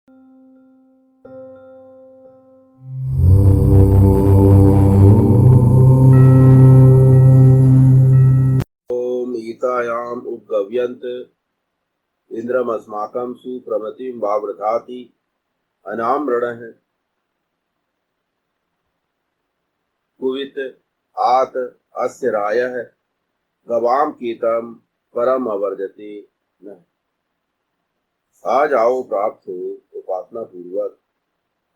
ओम ईतायाम उपगव्यन्त इंद्रमस्माकं सुप्रमतिं वावृधाति अनामृणः कुवित आत अस्य रायः गवाम कीतम परम अवर्जते न। आज आओ प्राप्त हो उपासना पूर्वक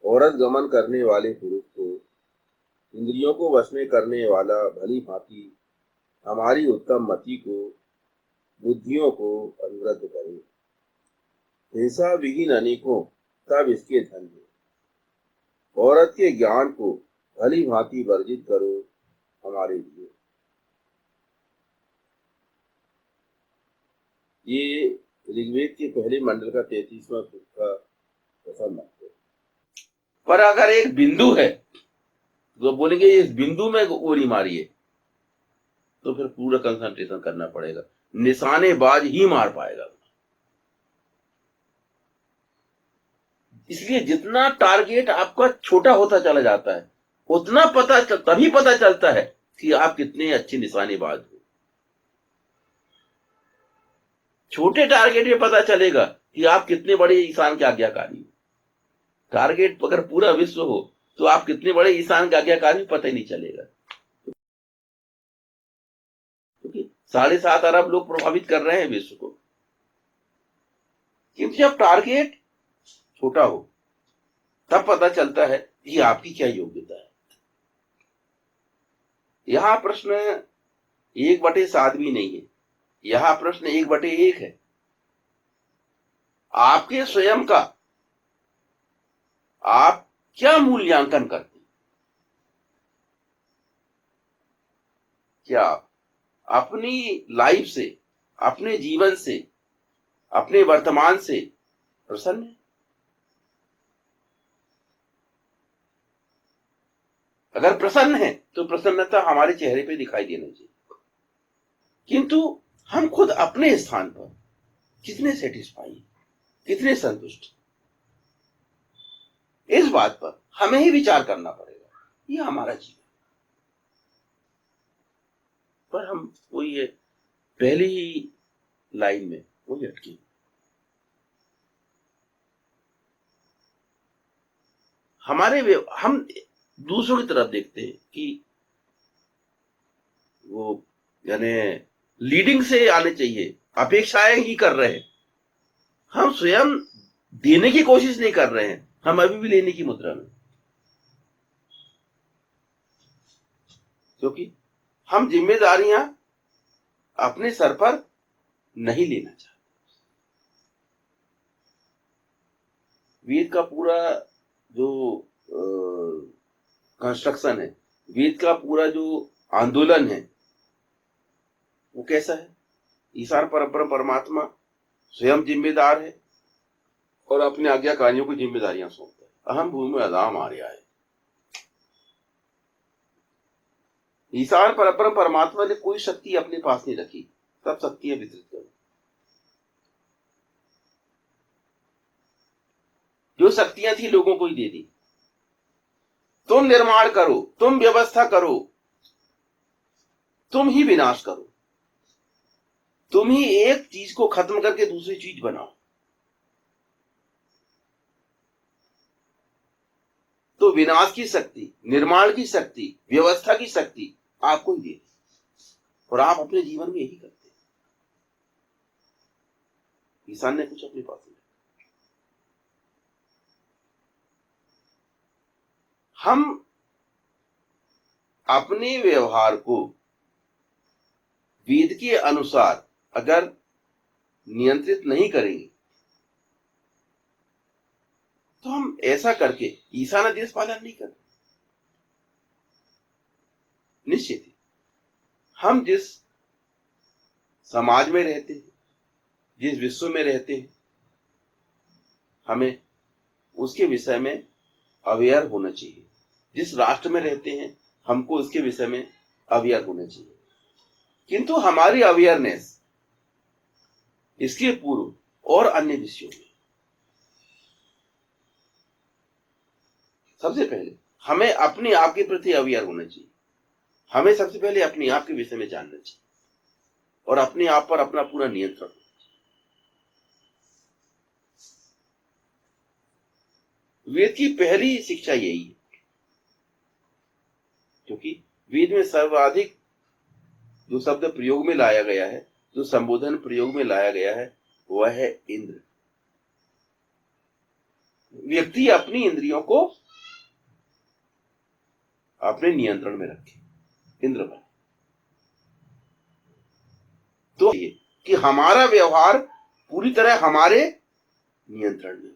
औरत गमन करने वाले पुरुष को इंद्रियों को वश में करने वाला भली भांति हमारी उत्तम मति को बुद्धियों को अनुवृत्त करे। हिंसा विहीन अनेकों तब इसके धन है। औरत के ज्ञान को भली भांति वर्जित करो हमारे लिए। ये ऋग्वेद के पहले मंडल का 33वां सूक्त का प्रथम मंत्र है। पर अगर एक बिंदु है तो बोलेंगे इस बिंदु में गोली मारिए, तो फिर पूरा कंसंट्रेशन करना पड़ेगा, निशानेबाज ही मार पाएगा। इसलिए जितना टारगेट आपका छोटा होता चला जाता है उतना तभी पता चलता है कि आप कितने अच्छे निशानेबाज हो। छोटे टारगेट में पता चलेगा कि आप कितने बड़े ईशान के आज्ञाकारी हो। टारगेट अगर पूरा विश्व हो तो आप कितने बड़े ईशान के आज्ञाकारी पता ही नहीं चलेगा, क्योंकि 7.5 अरब लोग प्रभावित कर रहे हैं विश्व को। क्योंकि जब टारगेट छोटा हो तब पता चलता है कि आपकी क्या योग्यता है। यहां प्रश्न 1/7 भी नहीं है, यहां प्रश्न 1/1 है। आपके स्वयं का आप क्या मूल्यांकन करते हैं? क्या अपनी लाइफ से, अपने जीवन से, अपने वर्तमान से प्रसन्न है? अगर प्रसन्न है तो प्रसन्नता हमारे चेहरे पे दिखाई देना चाहिए। किंतु हम खुद अपने स्थान पर कितने सेटिस्फाई, कितने संतुष्ट, इस बात पर हमें ही विचार करना पड़ेगा। ये हमारा जीवन। पर हम वही है, पहली ही लाइन में वही अटके। हम दूसरों की तरफ देखते हैं कि वो यानी लीडिंग से आने चाहिए, अपेक्षाएं ही कर रहे हैं। हम स्वयं देने की कोशिश नहीं कर रहे हैं, हम अभी भी लेने की मुद्रा में, क्योंकि हम जिम्मेदारियां अपने सर पर नहीं लेना चाहते। वेद का पूरा जो कंस्ट्रक्शन है, वेद का पूरा जो आंदोलन है, वो कैसा है? ईश्वर परमात्मा स्वयं जिम्मेदार है और अपने आज्ञाकारियों को जिम्मेदारियां सौंपता है। अहम भूमि अदाम आर्या है। ईश्वर परमात्मा ने कोई शक्ति अपने पास नहीं रखी, सब शक्तियां वितरित करो। जो शक्तियां थी लोगों को ही दे दी। तुम निर्माण करो, तुम व्यवस्था करो, तुम ही विनाश करो, तुम ही एक चीज को खत्म करके दूसरी चीज बनाओ। तो विनाश की शक्ति, निर्माण की शक्ति, व्यवस्था की शक्ति आपको ही दे दी, और आप अपने जीवन में यही करते हैं। ईशान ने कुछ अपने पास नहीं। हम अपने व्यवहार को वेद के अनुसार अगर नियंत्रित नहीं करेंगे तो हम ऐसा करके ईशानादेश पालन नहीं करते। निश्चित ही हम जिस समाज में रहते हैं, जिस विश्व में रहते हैं, हमें उसके विषय में अवेयर होना चाहिए। जिस राष्ट्र में रहते हैं हमको उसके विषय में अवेयर होना चाहिए। किंतु हमारी अवेयरनेस इसके पूर्व और अन्य विषयों में, सबसे पहले हमें अपने आप के प्रति अवेयर होना चाहिए। हमें सबसे पहले अपने आप के विषय में जानना चाहिए और अपने आप पर अपना पूरा नियंत्रण। वेद की पहली शिक्षा यही है, क्योंकि वेद में सर्वाधिक जो शब्द प्रयोग में लाया गया है, जो संबोधन प्रयोग में लाया गया है, वह है इंद्र। व्यक्ति अपनी इंद्रियों को अपने नियंत्रण में रखे, इंद्र बने, तो ये कि हमारा व्यवहार पूरी तरह हमारे नियंत्रण में।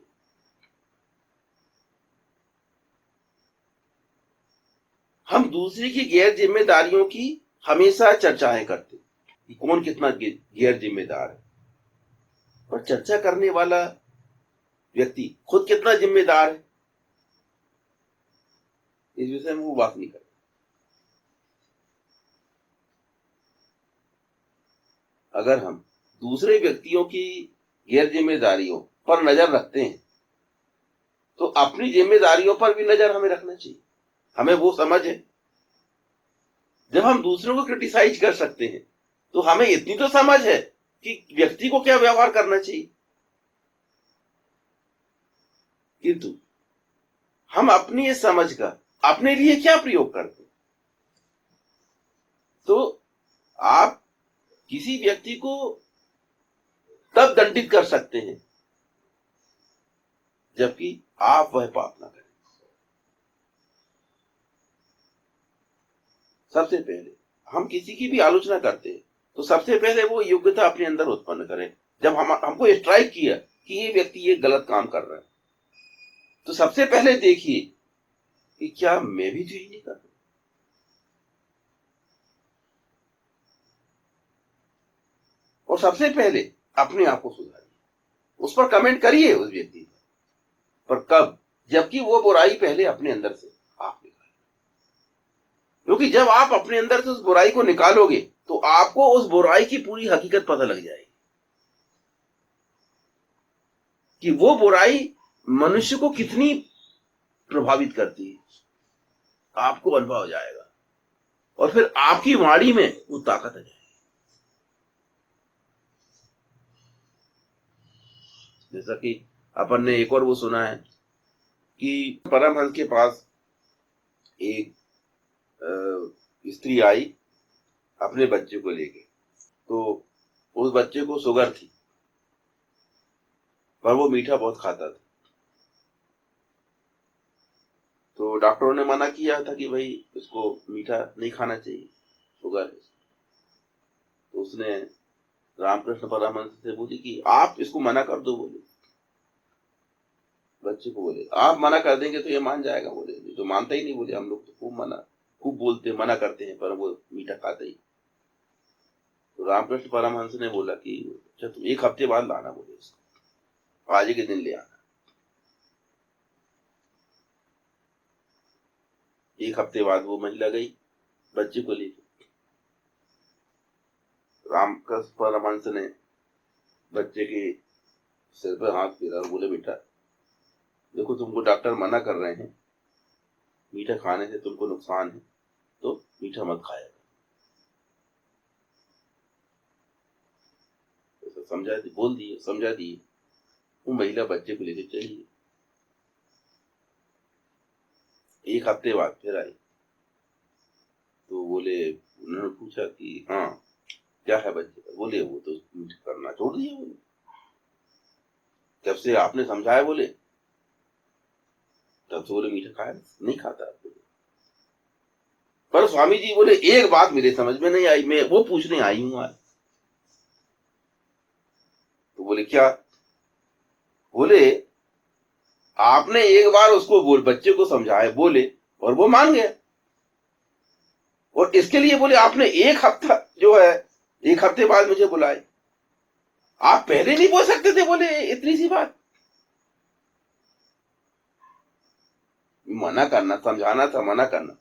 हम दूसरे की गैर जिम्मेदारियों की हमेशा चर्चाएं करते कि कौन कितना गैर जिम्मेदार है, और चर्चा करने वाला व्यक्ति खुद कितना जिम्मेदार है इस विषय में वो बात नहीं करता। अगर हम दूसरे व्यक्तियों की गैर जिम्मेदारियों पर नजर रखते हैं तो अपनी जिम्मेदारियों पर भी नजर हमें रखना चाहिए। हमें वो समझ है, जब हम दूसरों को क्रिटिसाइज कर सकते हैं तो हमें इतनी तो समझ है कि व्यक्ति को क्या व्यवहार करना चाहिए। किंतु हम अपनी इस समझ का अपने लिए क्या प्रयोग करते हैं। तो आप किसी व्यक्ति को तब दंडित कर सकते हैं जबकि आप वह पाप ना करें। सबसे पहले हम किसी की भी आलोचना करते हैं तो सबसे पहले वो योग्यता अपने अंदर उत्पन्न करें। जब हमको स्ट्राइक किया कि ये व्यक्ति ये गलत काम कर रहा है, तो सबसे पहले देखिए कि क्या मैं भी तो यही नहीं कर रहा। और सबसे पहले अपने आप को सुधारिए, उस पर कमेंट करिए उस व्यक्ति पर कब, जबकि वो बुराई पहले अपने अंदर से आप निकालें। क्योंकि जब आप अपने अंदर से उस बुराई को निकालोगे तो आपको उस बुराई की पूरी हकीकत पता लग जाएगी कि वो बुराई मनुष्य को कितनी प्रभावित करती है। आपको अनुभव हो जाएगा और फिर आपकी वाणी में वो ताकत आ जाएगी। जैसा कि अपन ने एक और वो सुना है कि परमहंस के पास एक स्त्री आई अपने बच्चे को लेके, तो उस बच्चे को शुगर थी पर वो मीठा बहुत खाता था। तो डॉक्टरों ने मना किया था कि भाई इसको मीठा नहीं खाना चाहिए, शुगर है। तो उसने रामकृष्ण परमहंस से बोली कि आप इसको मना कर दो। बोले बच्चे को, बोले आप मना कर देंगे तो ये मान जाएगा। बोले तो मानता ही नहीं। बोले हम लोग तो खूब बोलते मना करते हैं पर वो मीठा खाता ही। तो रामकृष्ण परमहंस ने बोला कि अच्छा तुम एक हफ्ते बाद लाना, बोले इसको आज के दिन ले आना। एक हफ्ते बाद वो महिला गई बच्चे को लेकर। रामकृष्ण परमहंस ने बच्चे के सिर पर हाथ फेरा और बोले बेटा देखो तुमको डॉक्टर मना कर रहे हैं, मीठा खाने से तुमको नुकसान है, तो मीठा मत खाया। समझा दी, बोल दिए, समझा दिए। वो महिला बच्चे को लेकर चली गई। एक हफ्ते बाद फिर आई तो बोले, उन्होंने पूछा कि हाँ क्या है बच्चे का। बोले वो तो मीठा करना छोड़ दिया। बोले जब से आपने समझाया, बोले तब से बोले मीठा खाया नहीं खाता। बोले पर स्वामी जी, बोले एक बात मेरे समझ में नहीं आई, मैं वो पूछने आई हूं आज। तो बोले क्या। बोले आपने एक बार उसको बच्चे को समझाया, बोले और वो मान गया, और इसके लिए बोले आपने एक हफ्ता जो है एक हफ्ते बाद मुझे बुलाए। आप पहले नहीं बोल सकते थे। बोले इतनी सी बात मना करना, समझाना था, मना करना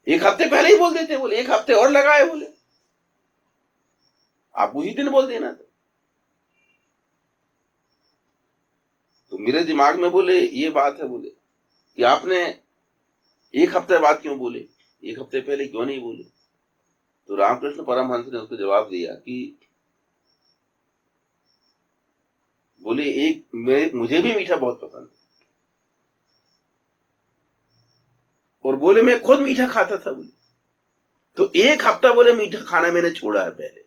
एक हफ्ते पहले ही बोल देते। बोले एक हफ्ते और लगाए। बोले आप उसी दिन बोल देना था। तो मेरे दिमाग में बोले ये बात है, बोले कि आपने एक हफ्ते बाद क्यों बोले, एक हफ्ते पहले क्यों नहीं बोले? तो रामकृष्ण परमहंस ने उसको जवाब दिया कि बोले मुझे भी मीठा बहुत पसंद है, और बोले मैं खुद मीठा खाता था। बोले तो एक हफ्ता बोले मीठा खाना मैंने छोड़ा है पहले,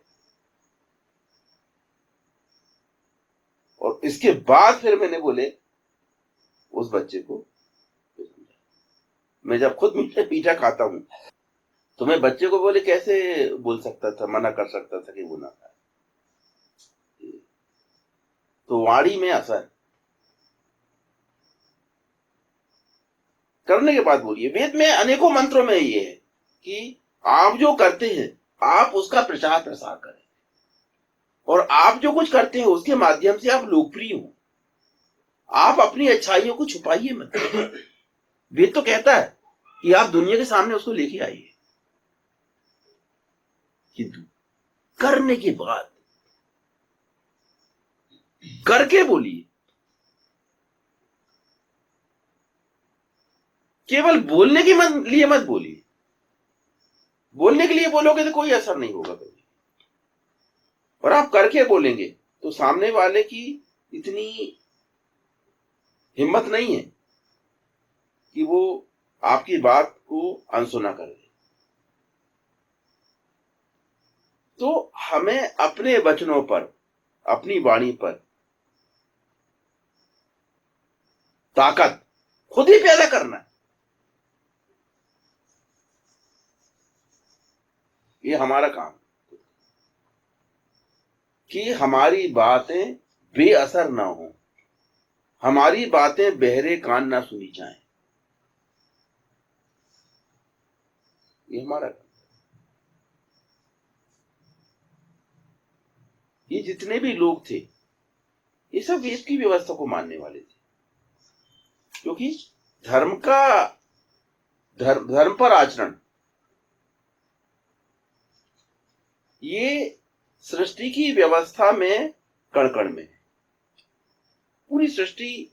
और इसके बाद फिर मैंने बोले उस बच्चे को, मैं जब खुद मीठा मीठा खाता हूं तो मैं बच्चे को बोले कैसे बोल सकता था, मना कर सकता था कि वो ना खाए? तो वाणी में असर करने के बाद बोलिए। वेद में अनेकों मंत्रों में ये है कि आप जो करते हैं आप उसका प्रचार प्रसार करें, और आप जो कुछ करते हैं उसके माध्यम से आप लोकप्रिय हो। आप अपनी अच्छाइयों को छुपाइए मत। वेद तो कहता है कि आप दुनिया के सामने उसको लेके आइए, किंतु करने के बाद करके बोलिए। केवल बोलने के लिए मत बोलिए। बोलने के लिए बोलोगे तो कोई असर नहीं होगा कभी, और आप करके बोलेंगे तो सामने वाले की इतनी हिम्मत नहीं है कि वो आपकी बात को अनसुना कर दे। तो हमें अपने वचनों पर, अपनी वाणी पर ताकत खुद ही पैदा करना है। ये हमारा काम कि हमारी बातें बेअसर ना हो, हमारी बातें बहरे कान ना सुनी जाएं। ये हमारा काम। ये जितने भी लोग थे ये सब वेद की व्यवस्था को मानने वाले थे, क्योंकि धर्म पर आचरण ये सृष्टि की व्यवस्था में कण कण में है। पूरी सृष्टि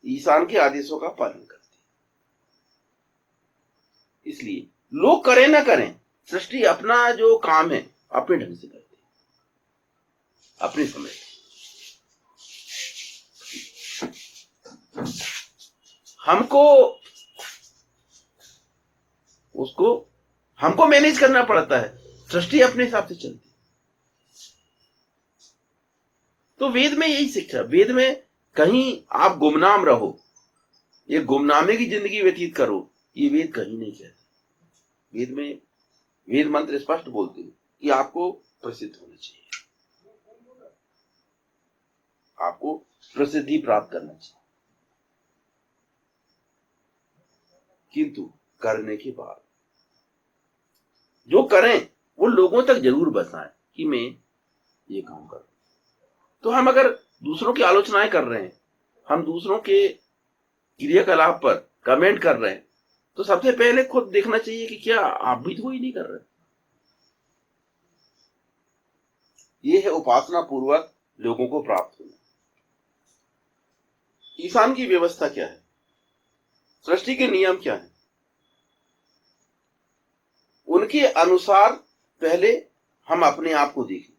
ईशान के आदेशों का पालन करती है, इसलिए लोग करें ना करें, सृष्टि अपना जो काम है अपने ढंग से करती है, अपने समय। हमको मैनेज करना पड़ता है, सृष्टि अपने हिसाब से चलती। तो वेद में यही शिक्षा, वेद में कहीं आप गुमनाम रहो, ये गुमनामे की जिंदगी व्यतीत करो, ये वेद कहीं नहीं कहते। वेद मंत्र स्पष्ट बोलते हैं कि आपको प्रसिद्ध होना चाहिए, आपको प्रसिद्धि प्राप्त करना चाहिए, किंतु करने के बाद जो करें वो लोगों तक जरूर बताएं कि मैं ये काम कर रहा हूं। तो हम अगर दूसरों की आलोचनाएं कर रहे हैं, हम दूसरों के क्रियाकलाप पर कमेंट कर रहे हैं, तो सबसे पहले खुद देखना चाहिए कि क्या आप भी तो ही नहीं कर रहे। ये है उपासना पूर्वक लोगों को प्राप्त होना। ईशान की व्यवस्था क्या है, सृष्टि के नियम क्या है, उनके अनुसार पहले हम अपने आप को देखें।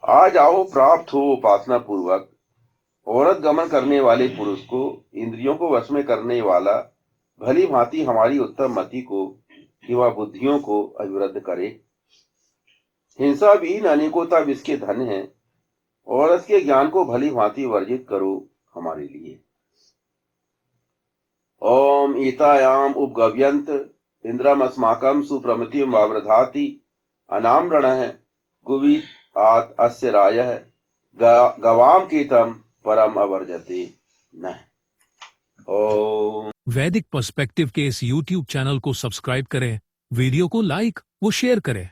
आ जाओ प्राप्त हो उपासना पूर्वक औरत गमन करने वाले पुरुष को, इंद्रियों को वश में करने वाला, भली भांति हमारी उत्तम मति को कि वह बुद्धियों को अविरुद्ध करे। हिंसा विहीन अनेकोता विश्व धन है, औरत के ज्ञान को भली भांति वर्जित करो हमारे लिए। ओम ईतायाम उपगव्यंत इंद्रमस्माकं सुप्रमतिं वावृधाति अनाम्रणः कुवित आत अस्य रायः गवाम कीतम परम अवर्जते न। ओम। वैदिक पर्सपेक्टिव के इस YouTube चैनल को सब्सक्राइब करें, वीडियो को लाइक व शेयर करें।